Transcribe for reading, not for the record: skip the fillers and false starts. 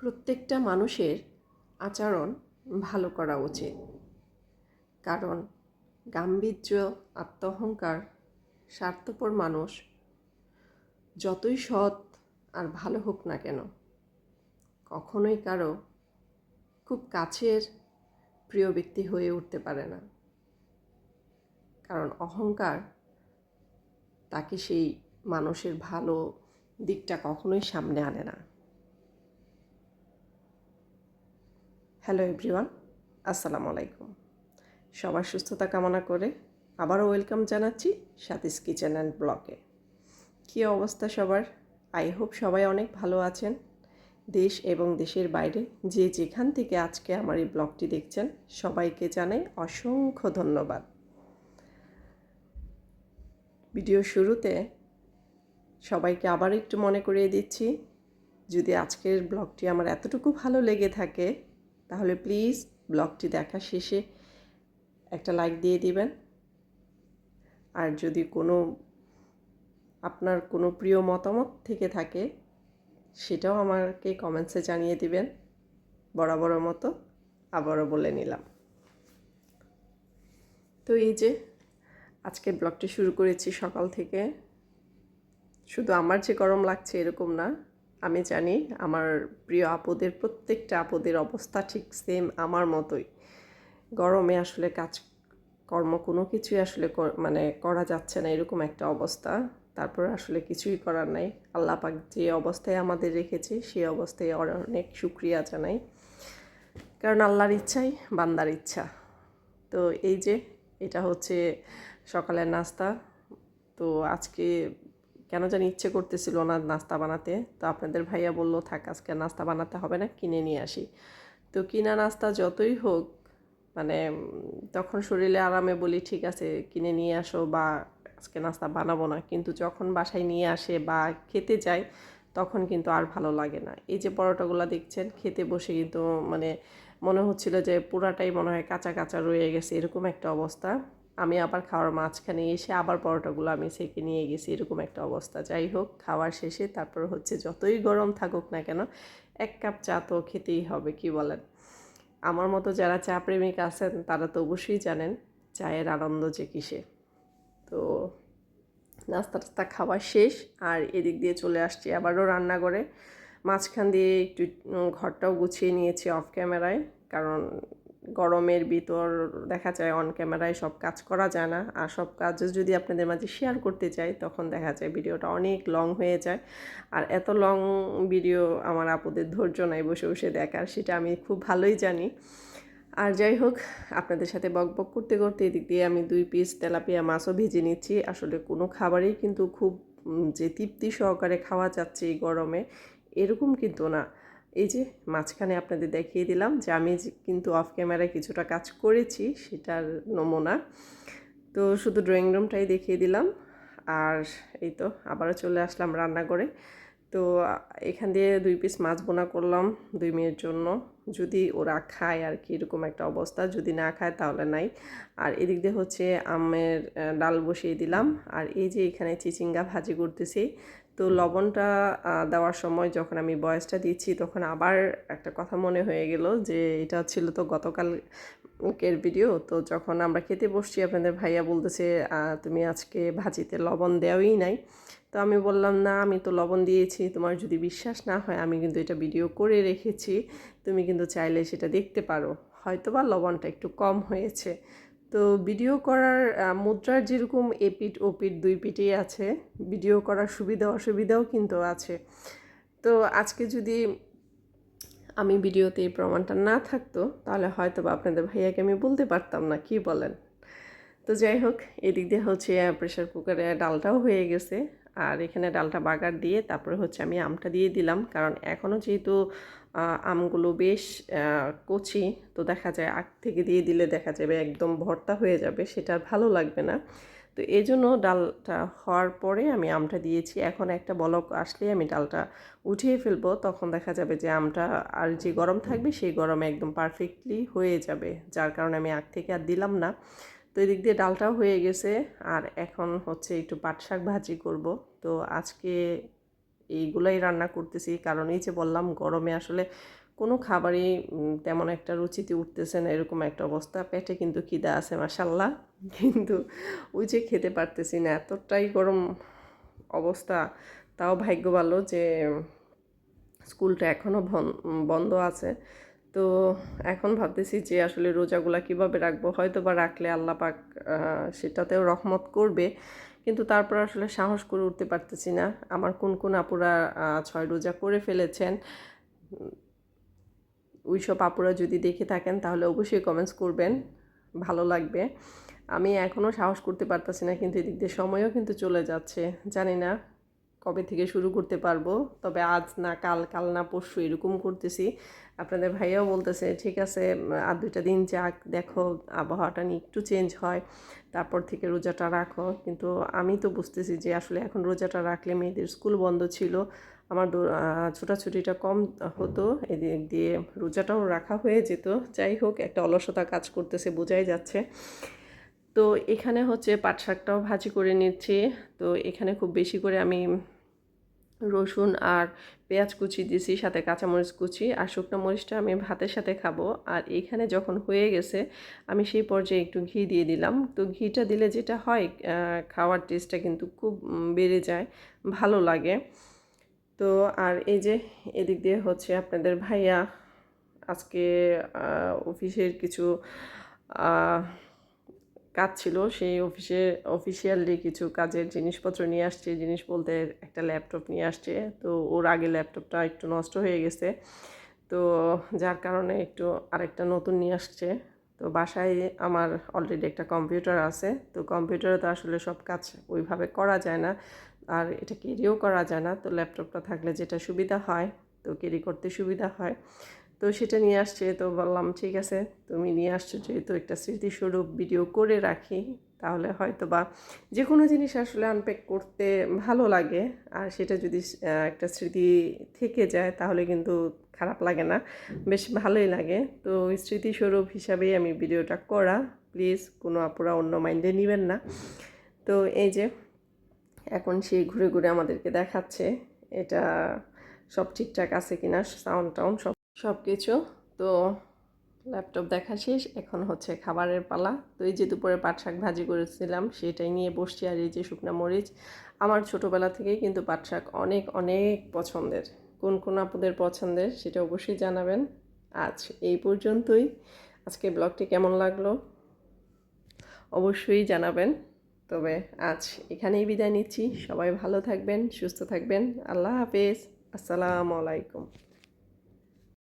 প্রত্যেকটা মানুষের আচরণ ভালো করা উচিত, কারণ গাম্ভীর্য, আত্মঅহংকার, স্বার্থপর মানুষ যতই সৎ আর ভালো হোক না কেন কখনোই কারো খুব কাছের প্রিয় ব্যক্তি হয়ে উঠতে পারে না। কারণ অহংকার তাকে সেই মানুষের ভালো দিকটা কখনোই সামনে আনে না। হ্যালো এভরিওয়ান, আসসালামু আলাইকুম। সবার সুস্থতা কামনা করে আবারও ওয়েলকাম জানাচ্ছি সাথীস কিচেন অ্যান্ড ব্লগে। কী অবস্থা সবার? আই হোপ সবাই অনেক ভালো আছেন। দেশ এবং দেশের বাইরে যে যেখান থেকে আজকে আমার এই ব্লগটি দেখছেন সবাইকে জানাই অসংখ্য ধন্যবাদ। ভিডিও শুরুতে সবাইকে আবার একটু মনে করিয়ে দিচ্ছি, যদি আজকের ব্লগটি আমার এতটুকু ভালো লেগে থাকে তাহলে প্লিজ ব্লগটি দেখা শেষে একটা লাইক দিয়ে দিবেন। আর যদি আপনার কোনো প্রিয় মতামত থেকে থাকে সেটাও আমাকে কমেন্টসে জানিয়ে দিবেন। বরাবরের মতো আবারও বলে নিলাম। তো এই যে আজকে ব্লগটি শুরু করেছি সকাল থেকে। শুধু আমার যে গরম লাগছে এরকম না, আমি জানি আমার প্রিয় আপুদের প্রত্যেকটা আপুদের অবস্থা ঠিক সেম আমার মতোই। গরমে আসলে কাজকর্ম কোনো কিছুই আসলে করা যাচ্ছে না, এরকম একটা অবস্থা। তারপর আসলে কিছুই করার নাই। আল্লাহ পাক যে অবস্থায় আমাদের রেখেছে সেই অবস্থায় অনেক শুকরিয়া জানাই, কারণ আল্লাহর ইচ্ছাই বান্দার ইচ্ছা। তো এই যে এটা হচ্ছে সকালের নাস্তা। তো আজকে কেন জানি ইচ্ছে করতেছিল না নাস্তা বানাতে, তো আপনাদের ভাইয়া বললো থাক আজকে নাস্তা বানাতে হবে না, কিনে নিয়ে আসি। তো কিনা নাস্তা যতই হোক তখন শরীরে আরামে বলি ঠিক আছে কিনে নিয়ে আসো, বা আজকে নাস্তা বানাবো না। কিন্তু যখন বাসায় নিয়ে আসে বা খেতে যায় তখন কিন্তু আর ভালো লাগে না। এই যে পরোটাগুলো দেখছেন, খেতে বসে কিন্তু মনে হচ্ছিল যে পুরাটাই মনে হয় কাঁচা কাঁচা রয়ে গেছে, এরকম একটা অবস্থা। আমি আবার খাওয়ার মাঝখানে এসে আবার পরোটাগুলো আমি সেঁকে নিয়ে গেছি, এরকম একটা অবস্থা। যাই হোক, খাওয়ার শেষে তারপর হচ্ছে যতই গরম থাকুক না কেন এক কাপ চা তো খেতেই হবে, কি বলেন? আমার মতো যারা চা প্রেমিক আছেন তারা তো অবশ্যই জানেন চায়ের আনন্দ যে কিসে। তো নাস্তা টাস্তা খাওয়া শেষ, আর এদিক দিয়ে চলে আসছি আবারও রান্নাঘরে। মাঝখান দিয়ে একটু ঘরটাও গুছিয়ে নিয়েছি অফ ক্যামেরায়, কারণ গরমের ভিতর দেখা যায় অন ক্যামেরায় সব কাজ করা যায় না। আর সব কাজ যদি আপনাদের মাঝে শেয়ার করতে চাই তখন দেখা যায় ভিডিওটা অনেক লং হয়ে যায়। আর এত লং ভিডিও আমার আপুদের ধৈর্য নাই বসে বসে দেখার, সেটা আমি খুব ভালোই জানি। আর যাই হোক, আপনাদের সাথে বকবক করতে করতে এদিক দিয়ে আমি 2 পিস তেলাপিয়া মাছও ভেজে নিচ্ছি। আসলে কোনো খাবারই কিন্তু খুব যে তৃপ্তি সহকারে খাওয়া যাচ্ছে এই গরমে এরকম কিন্তু না। এই যে মাঝখানে আপনাদের দেখিয়ে দিলাম যে আমি কিন্তু অফ ক্যামেরায় কিছুটা কাজ করেছি, সেটার নমুনা। তো শুধু ড্রয়িং রুমটাই দেখিয়ে দিলাম। আর এই তো আবারও চলে আসলাম রান্নাঘরে। তো এখান দিয়ে 2 পিস মাছ বোনা করলাম 2 মেয়ের জন্য, যদি ওরা খায় আর কি, এরকম একটা অবস্থা। যদি না খায় তাহলে নাই। আর এদিক দিয়ে হচ্ছে আমের ডাল বসিয়ে দিলাম। আর এই যে এখানে চিচিঙ্গা ভাজি করতেছি। তো লবণটা দেওয়ার সময় যখন আমি বয়েসটা দিচ্ছি তখন আবার একটা কথা মনে হয়ে গেল যে এটা ছিল তো গতকালকের ভিডিও। তো যখন আমরা খেতে বসছি আপনাদের ভাইয়া বলতেছে তুমি আজকে ভাজিতে লবণ দেওয়াই নাই। তো আমি বললাম না, আমি তো লবণ দিয়েছি, তোমার যদি বিশ্বাস না হয় আমি কিন্তু এটা ভিডিও করে রেখেছি, তুমি কিন্তু চাইলে সেটা দেখতে পারো, হয়তোবা লবণটা একটু কম হয়েছে। তো ভিডিও করার মুদ্রার যেরকম এপিঠ ওপিঠ 2 পিঠেই আছে, ভিডিও করার সুবিধা অসুবিধাও কিন্তু আছে। তো আজকে যদি আমি ভিডিওতে এই প্রমাণটা না থাকতো তাহলে হয়তোবা আপনাদের ভাইয়াকে আমি বলতে পারতাম না, কি বলেন? তো যাই হোক, এদিক দিয়ে হচ্ছে প্রেশার কুকারে ডালটাও হয়ে গেছে। আর এখানে ডালটা বাগার দিয়ে তারপরে হচ্ছে আমি আমটা দিয়ে দিলাম, কারণ এখনও যেহেতু আমগুলো বেশ কচি, তো দেখা যায় আগ থেকে দিয়ে দিলে দেখা যাবে একদম ভর্তা হয়ে যাবে, সেটা ভালো লাগবে না। তো এই জন্য ডালটা হওয়ার পরে আমি আমটা দিয়েছি। এখন একটা বলক আসলে আমি ডালটা উঠিয়ে ফেলবো, তখন দেখা যাবে যে আমটা আর যে গরম থাকবে সেই গরমে একদম পারফেক্টলি হয়ে যাবে, যার কারণে আমি আগ থেকে আর দিলাম না। তো এদিক দিয়ে ডালটাও হয়ে গেছে। আর এখন হচ্ছে একটু পাট শাক ভাজি করব। তো আজকে এইগুলাই রান্না করতেছি, কারণ এই যে বললাম গরমে আসলে কোনো খাবারই তেমন একটা রুচিতে উঠতেছে না, এরকম একটা অবস্থা। পেটে কিন্তু খিদা আছে মাশাল্লাহ, কিন্তু ওই যে খেতে পারতেছি না, এতটাই গরম অবস্থা। তাও ভাগ্য ভালো যে স্কুলটা এখনও বন্ধ আছে। তো এখন ভাবতেছি যে আসলে রোজাগুলা কিভাবে রাখবো, হয়তো বা রাখলে আল্লাহ পাক সেটাতেও রহমত করবে, কিন্তু তারপর আসলে সাহস করে উঠতে পারতেছি না। আমার কোন কোন আপুরা 6 রোজা করে ফেলেছেন, ওই সব আপুরা যদি দেখে থাকেন তাহলে অবশ্যই কমেন্টস করবেন, ভালো লাগবে। আমি এখনও সাহস করতে পারতেছি না, কিন্তু এদিক দিয়ে সময়ও কিন্তু চলে যাচ্ছে। জানি না কবে থেকে শুরু করতে পারবো, তবে আজ না কাল, কাল না পরশু এরকম করতেছি। আপনাদের ভাইয়াও বলতেছে ঠিক আছে আর 2টা দিন যাক, দেখো আবহাওয়াটা নিয়ে একটু চেঞ্জ হয়, তারপর থেকে রোজাটা রাখো। কিন্তু আমি তো বুঝতেছি যে আসলে এখন রোজাটা রাখলে মেয়েদের স্কুল বন্ধ ছিল, আমার ছোটাছুটিটা কম হতো, এদিক দিয়ে রোজাটাও রাখা হয়ে যেত। যাই হোক, একটা অলসতা কাজ করতেছে, বোঝাই যাচ্ছে। তো এখানে হচ্ছে পাট শাকটাও ভাজি করে নিচ্ছি। তো এখানে খুব বেশি করে আমি রসুন আর পেঁয়াজ কুচি দিয়েছি, সাথে কাঁচামরিচ কুচি, আর শুকনো মরিচটা আমি ভাতের সাথে খাবো। আর এইখানে যখন হয়ে গেছে আমি সেই পর্যায়ে একটু ঘি দিয়ে দিলাম। তো ঘিটা দিলে যেটা হয় খাওয়ার টেস্টটা কিন্তু খুব বেড়ে যায়, ভালো লাগে। তো আর এই যে এদিক দিয়ে হচ্ছে আপনাদের ভাইয়া আজকে অফিসের কিছু কাজ ছিল, সেই অফিসিয়ালি কিছু কাজের জিনিসপত্র নিয়ে আসছে। জিনিস বলতে একটা ল্যাপটপ নিয়ে আসছে। তো ওর আগে ল্যাপটপটা একটু নষ্ট হয়ে গেছে, তো যার কারণে একটু আরেকটা নতুন নিয়ে আসছে। তো বাসায় আমার অলরেডি একটা কম্পিউটার আছে, তো কম্পিউটারে তো আসলে সব কাজ ওইভাবে করা যায় না, আর এটা ক্যারিও করা যায় না। তো ল্যাপটপটা থাকলে যেটা সুবিধা হয়, তো ক্যারি করতে সুবিধা হয়, তো সেটা নিয়ে আসছে। তো বললাম ঠিক আছে, তুমি নিয়ে আসছো যেহেতু একটা স্মৃতিস্বরূপ ভিডিও করে রাখি, তাহলে হয়তো বা যে কোনো জিনিস আসলে আনপ্যাক করতে ভালো লাগে, আর সেটা যদি একটা স্মৃতি থেকে যায় তাহলে কিন্তু খারাপ লাগে না, বেশ ভালোই লাগে। তো ওই স্মৃতিস্বরূপ হিসাবেই আমি ভিডিওটা করা, প্লিজ কোনো আপুরা অন্য মাইন্ডে নেবেন না। তো এই যে এখন সেই ঘুরে ঘুরে আমাদেরকে দেখাচ্ছে এটা সব ঠিকঠাক আছে কিনা, সাউন্ড টাউন্ড সব কিছু। তো ল্যাপটপ দেখা শেষ, এখন হচ্ছে খাবারের পালা। তো এই যে দুপুরে পাট শাক ভাজি করেছিলাম সেটাই নিয়ে বসছি, আর এই যে শুকনো মরিচ। আমার ছোটোবেলা থেকেই কিন্তু পাট শাক অনেক অনেক পছন্দের। কোন কোন আপুদের পছন্দের সেটা অবশ্যই জানাবেন। আজ এই পর্যন্তই। আজকে ব্লগটি কেমন লাগলো অবশ্যই জানাবেন। তবে আজ এখানেই বিদায় নিচ্ছি, সবাই ভালো থাকবেন, সুস্থ থাকবেন, আল্লাহ হাফেজ, আসসালামু আলাইকুম।